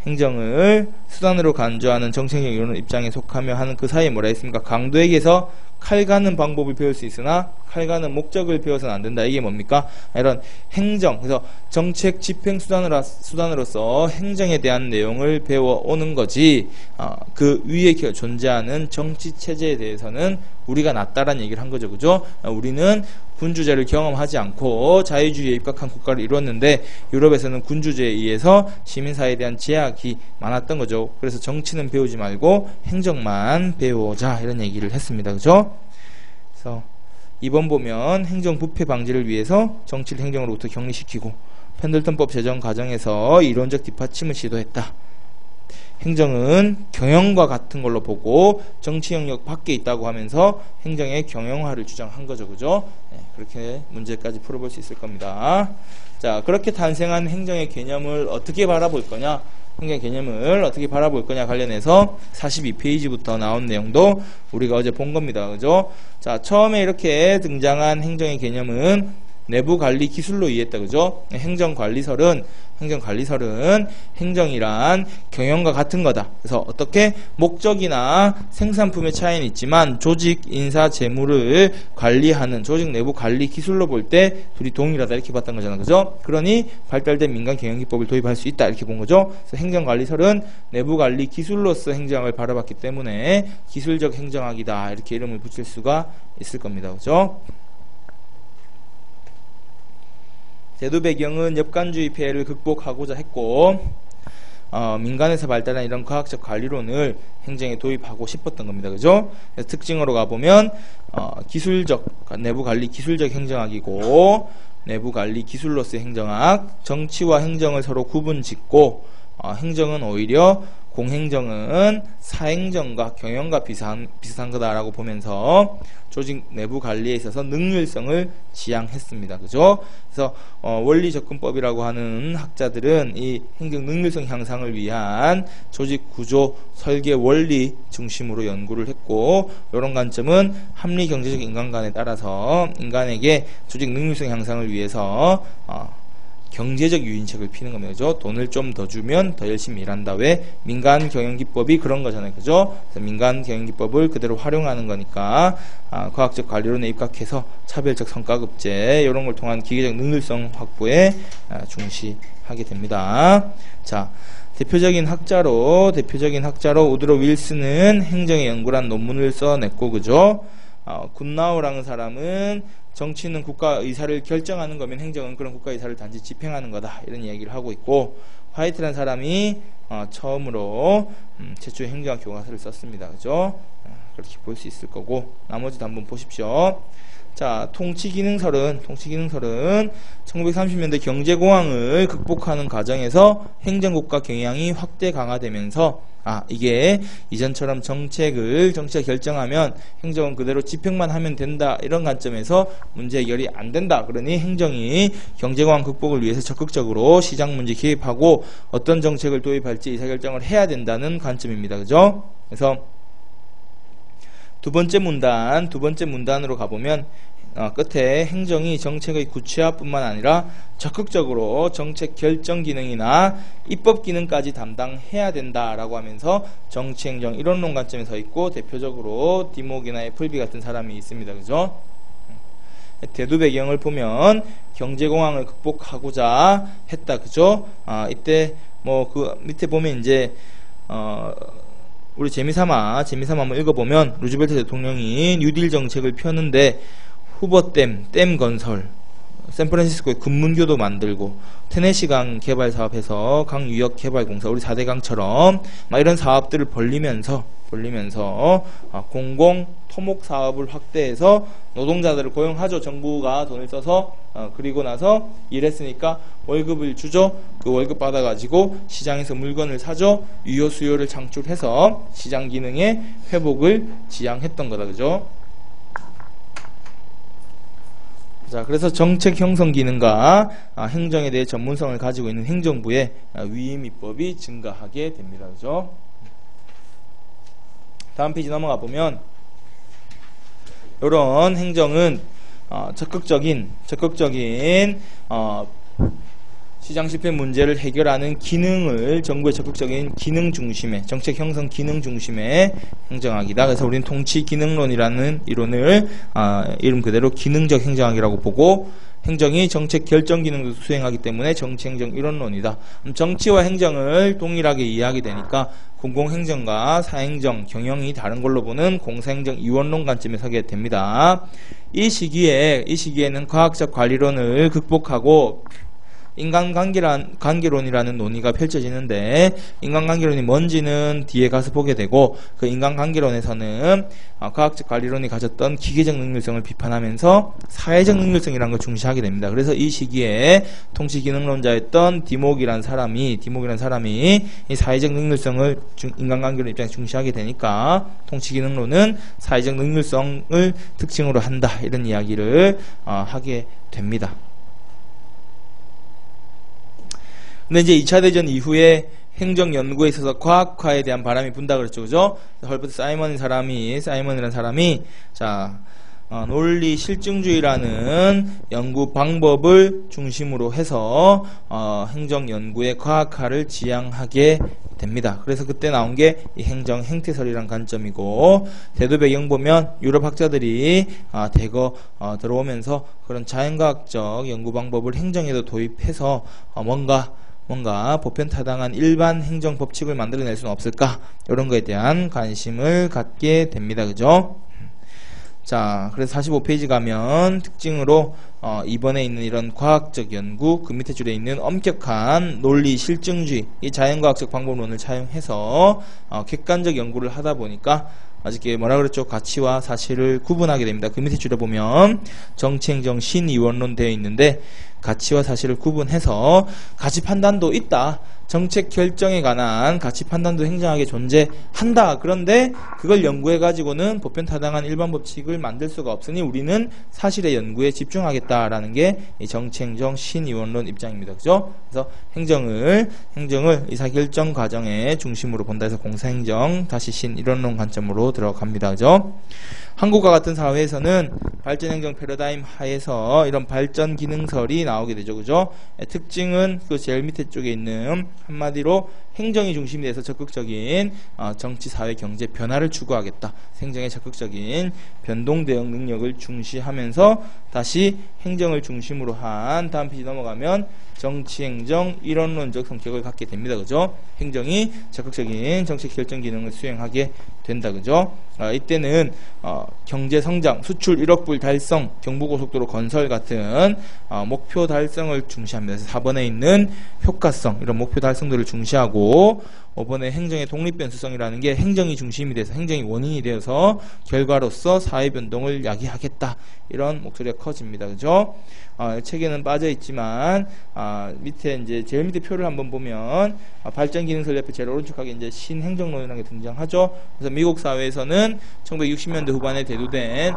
행정을 수단으로 간주하는 정책적 이론 입장에 속하며 하는 그 사이에 뭐라 했습니까? 강도에게서 칼 가는 방법을 배울 수 있으나 칼 가는 목적을 배워서는 안 된다. 이게 뭡니까? 이런 행정, 그래서 정책 집행 수단으로서 행정에 대한 내용을 배워오는 거지 그 위에 존재하는 정치 체제에 대해서는 우리가 낫다라는 얘기를 한 거죠. 그죠? 우리는 군주제를 경험하지 않고 자유주의에 입각한 국가를 이루었는데 유럽에서는 군주제에 의해서 시민사회에 대한 제약이 많았던 거죠. 그래서 정치는 배우지 말고 행정만 배우자 이런 얘기를 했습니다. 그죠? 그래서 2번 보면 행정 부패 방지를 위해서 정치를 행정으로부터 격리시키고 펜들턴법 제정 과정에서 이론적 뒷받침을 시도했다. 행정은 경영과 같은 걸로 보고 정치 영역 밖에 있다고 하면서 행정의 경영화를 주장한 거죠. 그죠? 네, 그렇게 문제까지 풀어볼 수 있을 겁니다. 자, 그렇게 탄생한 행정의 개념을 어떻게 바라볼 거냐? 행정의 개념을 어떻게 바라볼 거냐 관련해서 42페이지부터 나온 내용도 우리가 어제 본 겁니다. 그죠? 자, 처음에 이렇게 등장한 행정의 개념은 내부 관리 기술로 이해했다. 그죠? 행정관리설은 행정이란 경영과 같은 거다. 그래서 어떻게 목적이나 생산품의 차이는 있지만 조직, 인사, 재무를 관리하는 조직 내부 관리 기술로 볼 때 둘이 동일하다 이렇게 봤던 거잖아. 그죠? 그러니 발달된 민간 경영기법을 도입할 수 있다 이렇게 본 거죠. 그래서 행정관리설은 내부 관리 기술로서 행정을 바라봤기 때문에 기술적 행정학이다 이렇게 이름을 붙일 수가 있을 겁니다. 그죠? 제도 배경은 엽관주의 폐해를 극복하고자 했고 민간에서 발달한 이런 과학적 관리론을 행정에 도입하고 싶었던 겁니다. 그죠? 그래서 특징으로 가보면 기술적 내부 관리 기술적 행정학이고 내부 관리 기술로서의 행정학, 정치와 행정을 서로 구분짓고 행정은 오히려 공행정은 사행정과 경영과 비슷한 거다라고 보면서 조직 내부 관리에 있어서 능률성을 지향했습니다. 그죠? 그래서 원리 접근법이라고 하는 학자들은 이 행정 능률성 향상을 위한 조직 구조 설계 원리 중심으로 연구를 했고 이런 관점은 합리 경제적 인간관에 따라서 인간에게 조직 능률성 향상을 위해서 경제적 유인책을 피는 겁니다. 그죠? 돈을 좀 더 주면 더 열심히 일한다. 왜? 민간 경영기법이 그런 거잖아요. 그죠? 그래서 민간 경영기법을 그대로 활용하는 거니까 과학적 관리론에 입각해서 차별적 성과급제 이런 걸 통한 기계적 능률성 확보에 중시하게 됩니다. 자, 대표적인 학자로 우드로 윌슨은 행정의 연구란 논문을 써냈고, 그죠? 굿나우라는 사람은 정치는 국가 의사를 결정하는 거면 행정은 그런 국가 의사를 단지 집행하는 거다 이런 이야기를 하고 있고, 화이트라는 사람이 처음으로 최초의 행정학 교과서를 썼습니다. 그죠? 그렇게 볼 수 있을 거고, 나머지도 한번 보십시오. 자, 통치기능설은 1930년대 경제공황을 극복하는 과정에서 행정국가 경향이 확대 강화되면서 이게 이전처럼 정책을 결정하면 행정은 그대로 집행만 하면 된다 이런 관점에서 문제 해결이 안 된다. 그러니 행정이 경제공황 극복을 위해서 적극적으로 시장 문제 개입하고 어떤 정책을 도입할지 의사결정을 해야 된다는 관점입니다. 그죠? 그래서 두 번째 문단으로 가보면 끝에 행정이 정책의 구체화뿐만 아니라 적극적으로 정책 결정 기능이나 입법 기능까지 담당해야 된다라고 하면서 정치행정 이론론 관점에 서 있고, 대표적으로 디목이나 애플비 같은 사람이 있습니다. 그죠? 대두 배경을 보면 경제공황을 극복하고자 했다. 그죠? 이때 그 밑에 보면 이제 우리 재미삼아 한번 읽어보면 루즈벨트 대통령이 뉴딜 정책을 펴는데 후버댐, 댐 건설, 샌프란시스코에 금문교도 만들고 테네시강 개발 사업해서 강 유역 개발 공사, 우리 4대 강처럼 이런 사업들을 벌리면서 공공 토목 사업을 확대해서 노동자들을 고용하죠. 정부가 돈을 써서 그리고 나서 일했으니까 월급을 주죠. 그 월급 받아가지고 시장에서 물건을 사죠. 유효 수요를 창출해서 시장 기능의 회복을 지향했던 거다. 그죠? 자, 그래서 정책 형성 기능과 행정에 대해 전문성을 가지고 있는 행정부의 위임입법이 증가하게 됩니다. 그죠? 다음 페이지 넘어가 보면 이런 행정은 적극적인 시장 실패 문제를 해결하는 기능을 정부의 적극적인 기능 중심의 정책 형성 기능 중심의 행정학이다. 그래서 우리는 통치 기능론이라는 이론을 이름 그대로 기능적 행정학이라고 보고, 행정이 정책 결정 기능도 수행하기 때문에 정치행정 이론론이다. 정치와 행정을 동일하게 이해하게 되니까 공공행정과 사행정, 경영이 다른 걸로 보는 공사행정 이원론 관점에 서게 됩니다. 이 시기에는 과학적 관리론을 극복하고 인간관계론이라는 논의가 펼쳐지는데, 인간관계론이 뭔지는 뒤에 가서 보게 되고, 그 인간관계론에서는 과학적 관리론이 가졌던 기계적 능률성을 비판하면서 사회적 능률성이라는 걸 중시하게 됩니다. 그래서 이 시기에 통치기능론자였던 디목이라는 사람이 이 사회적 능률성을 인간관계론 입장에서 중시하게 되니까 통치기능론은 사회적 능률성을 특징으로 한다, 이런 이야기를 하게 됩니다. 근데 이제 2차 대전 이후에 행정 연구에 있어서 과학화에 대한 바람이 분다 그랬죠, 그죠? 헐버트 사이먼이라는 사람이 논리 실증주의라는 연구 방법을 중심으로 해서 행정 연구의 과학화를 지향하게 됩니다. 그래서 그때 나온 게 이 행정 행태설이란 관점이고, 대도 배경 보면 유럽 학자들이 대거 들어오면서 그런 자연과학적 연구 방법을 행정에도 도입해서 뭔가 보편타당한 일반 행정 법칙을 만들어낼 수는 없을까, 이런 거에 대한 관심을 갖게 됩니다. 그죠? 자, 그래서 45페이지 가면 특징으로 이번에 있는 이런 과학적 연구, 그 밑에 줄에 있는 엄격한 논리 실증주의, 이 자연과학적 방법론을 차용해서 객관적 연구를 하다 보니까 아직 뭐라 그랬죠? 가치와 사실을 구분하게 됩니다. 그 밑에 줄에 보면 정치행정 신이원론 되어 있는데, 가치와 사실을 구분해서 가치 판단도 있다, 정책 결정에 관한 가치 판단도 행정학에 존재한다. 그런데 그걸 연구해 가지고는 보편타당한 일반 법칙을 만들 수가 없으니 우리는 사실의 연구에 집중하겠다라는 게 이 정치행정 신이원론 입장입니다. 그죠? 그래서 행정을 의사결정 과정의 중심으로 본다 해서 공사행정 다시 신이원론 관점으로 들어갑니다. 그죠? 한국과 같은 사회에서는 발전행정 패러다임 하에서 이런 발전 기능설이 나오게 되죠. 그죠? 특징은 그 제일 밑에 쪽에 있는 한마디로 행정이 중심이 돼서 적극적인 정치, 사회, 경제 변화를 추구하겠다. 행정의 적극적인 변동 대응 능력을 중시하면서 다시 행정을 중심으로 한 다음 페이지 넘어가면 정치행정 이론론적 성격을 갖게 됩니다. 그죠? 행정이 적극적인 정책 결정 기능을 수행하게 된다. 그죠? 이때는 경제성장, 수출 1억 불 달성, 경부고속도로 건설 같은 목표 달성을 중시합니다. 그래서 4번에 있는 효과성, 이런 목표 달성도를 중시하고, 5번에 행정의 독립변수성이라는 게 행정이 중심이 돼서, 행정이 원인이 되어서 결과로서 사회변동을 야기하겠다, 이런 목소리가 커집니다. 그죠? 책에는 빠져 있지만 밑에 이제 제일 밑에 표를 한번 보면 발전 기능설 옆에 제일 오른쪽하게 이제 신행정론이라는 게 등장하죠. 그래서 미국 사회에서는 1960년대 후반에 대두된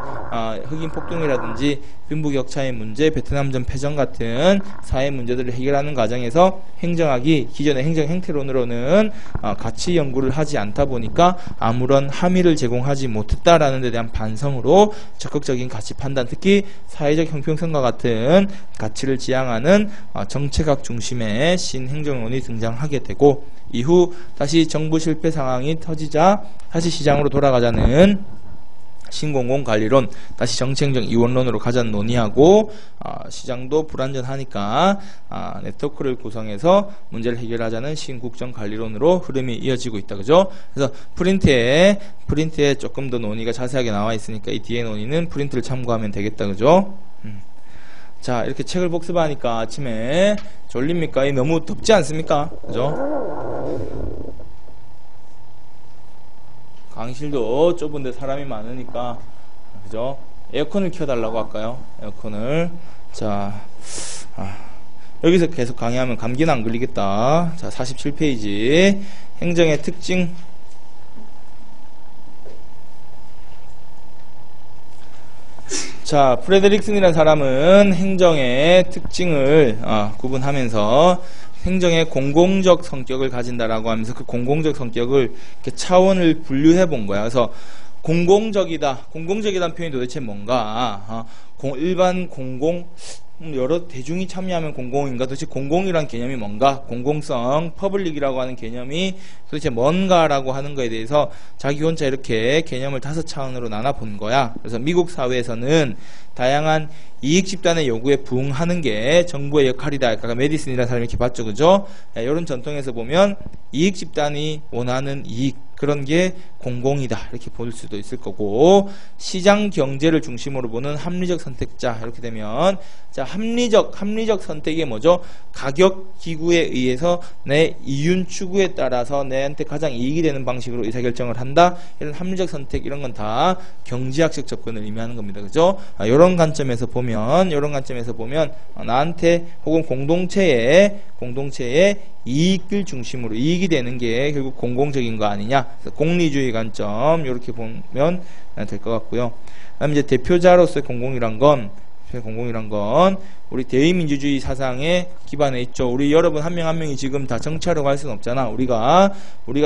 흑인 폭동이라든지 빈부격차의 문제, 베트남전 패전 같은 사회 문제들을 해결하는 과정에서 행정학이 기존의 행정 행태론으로는 가치 연구를 하지 않다 보니까 아무런 함의를 제공하지 못했다라는 데 대한 반성으로 적극적인 가치 판단, 특히 사회적 형평성과 같은 가치를 지향하는 정책학 중심의 신행정론이 등장하게 되고, 이후 다시 정부 실패 상황이 터지자 다시 시장으로 돌아가자는 신공공관리론, 다시 정치행정 이원론으로 가자는 논의하고, 시장도 불안전하니까 네트워크를 구성해서 문제를 해결하자는 신국정관리론으로 흐름이 이어지고 있다. 그죠? 그래서 프린트에 조금 더 논의가 자세하게 나와 있으니까 이 뒤에 논의는 프린트를 참고하면 되겠다. 그죠? 자, 이렇게 책을 복습하니까 아침에 졸립니까? 너무 덥지 않습니까? 그죠? 강의실도 좁은데 사람이 많으니까, 그죠? 에어컨을 켜달라고 할까요? 에어컨을. 자, 여기서 계속 강의하면 감기는 안 걸리겠다. 자, 47페이지. 행정의 특징. 자, 프레데릭슨이라는 사람은 행정의 특징을 구분하면서 행정의 공공적 성격을 가진다라고 하면서 그 공공적 성격을 이렇게 차원을 분류해 본 거야. 그래서 공공적이다는 표현이 도대체 뭔가? 일반 공공, 여러 대중이 참여하면 공공인가? 도대체 공공이란 개념이 뭔가? 공공성, 퍼블릭이라고 하는 개념이 도대체 뭔가라고 하는 거에 대해서 자기 혼자 이렇게 개념을 5차원으로 나눠 본 거야. 그래서 미국 사회에서는 다양한 이익 집단의 요구에 부응하는 게 정부의 역할이다. 아까 메디슨이라는 사람이 이렇게 봤죠. 그죠? 이런 전통에서 보면 이익 집단이 원하는 이익, 그런 게 공공이다 이렇게 볼 수도 있을 거고, 시장 경제를 중심으로 보는 합리적 선택자 이렇게 되면, 자, 합리적 선택이 뭐죠? 가격 기구에 의해서 내 이윤 추구에 따라서 내한테 가장 이익이 되는 방식으로 의사결정을 한다. 이런 합리적 선택, 이런 건 다 경제학적 접근을 의미하는 겁니다. 그죠? 이런 관점에서 보면 나한테 혹은 공동체의 이익을 중심으로 이익이 되는 게 결국 공공적인 거 아니냐. 그래서 공리주의 관점 이렇게 보면 될 것 같고요. 그다음에 이제 대표자로서의 공공이란 건 우리 대의민주주의 사상에 기반해 있죠. 우리 여러분 한 명 한 명이 지금 다 정치하려고 할 수는 없잖아. 우리가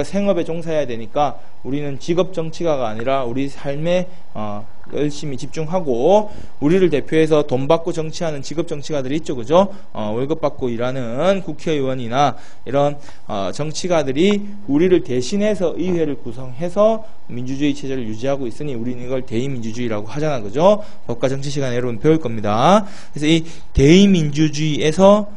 생업에 종사해야 되니까 우리는 직업 정치가가 아니라 우리 삶에 열심히 집중하고, 우리를 대표해서 돈 받고 정치하는 직업 정치가들이 있죠. 그죠? 월급 받고 일하는 국회의원이나 이런 정치가들이 우리를 대신해서 의회를 구성해서 민주주의 체제를 유지하고 있으니 우리는 이걸 대의민주주의라고 하잖아. 그죠? 법과 정치 시간에 여러분 배울 겁니다. 그래서 이 대의민주주의에서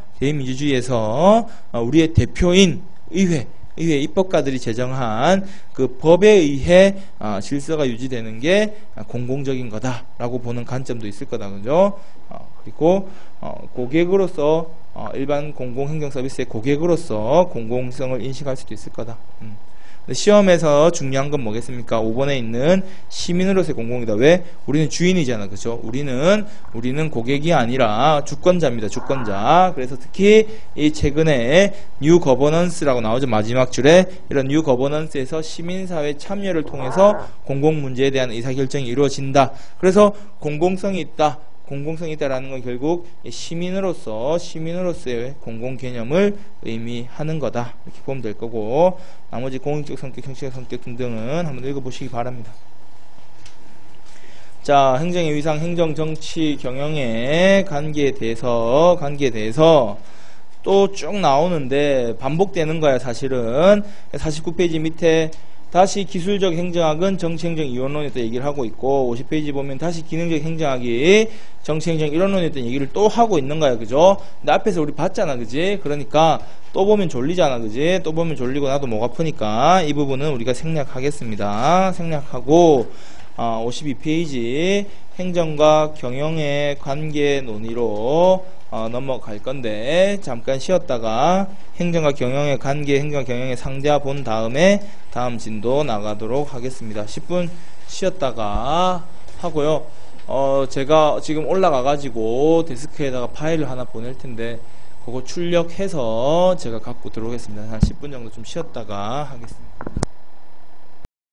우리의 대표인 의회 입법가들이 제정한 그 법에 의해 질서가 유지되는 게 공공적인 거다라고 보는 관점도 있을 거다. 그죠? 그리고 고객으로서 일반 공공행정 서비스의 고객으로서 공공성을 인식할 수도 있을 거다. 시험에서 중요한 건 뭐겠습니까? 5번에 있는 시민으로서의 공공이다. 왜? 우리는 주인이잖아. 그죠? 우리는 고객이 아니라 주권자입니다. 주권자. 그래서 특히 이 최근에 뉴 거버넌스라고 나오죠. 마지막 줄에. 이런 뉴 거버넌스에서 시민사회 참여를 통해서 공공 문제에 대한 의사결정이 이루어진다. 그래서 공공성이 있다라는 건 결국 시민으로서의 공공 개념을 의미하는 거다. 이렇게 보면 될 거고, 나머지 공익적 성격, 형식적 성격 등등은 한번 읽어보시기 바랍니다. 자, 행정의 위상, 행정, 정치, 경영의 관계에 대해서 또 쭉 나오는데 반복되는 거야. 사실은 49페이지 밑에 다시 기술적 행정학은 정치행정 이원론에 또 얘기를 하고 있고, 50페이지 보면 다시 기능적 행정학이 정치행정 이론론에 있던 얘기를 또 하고 있는 거야. 그죠? 근데 앞에서 우리 봤잖아. 그지? 그러니까 또 보면 졸리잖아. 그지? 또 보면 졸리고 나도 목 아프니까 이 부분은 우리가 생략하겠습니다. 생략하고 52페이지 행정과 경영의 관계 논의로 넘어갈 건데, 잠깐 쉬었다가 행정과 경영의 관계, 행정과 경영의 상대화 본 다음에 다음 진도 나가도록 하겠습니다. 10분 쉬었다가 하고요. 제가 지금 올라가가지고 데스크에다가 파일을 하나 보낼 텐데 그거 출력해서 제가 갖고 들어오겠습니다. 한 10분 정도 좀 쉬었다가 하겠습니다.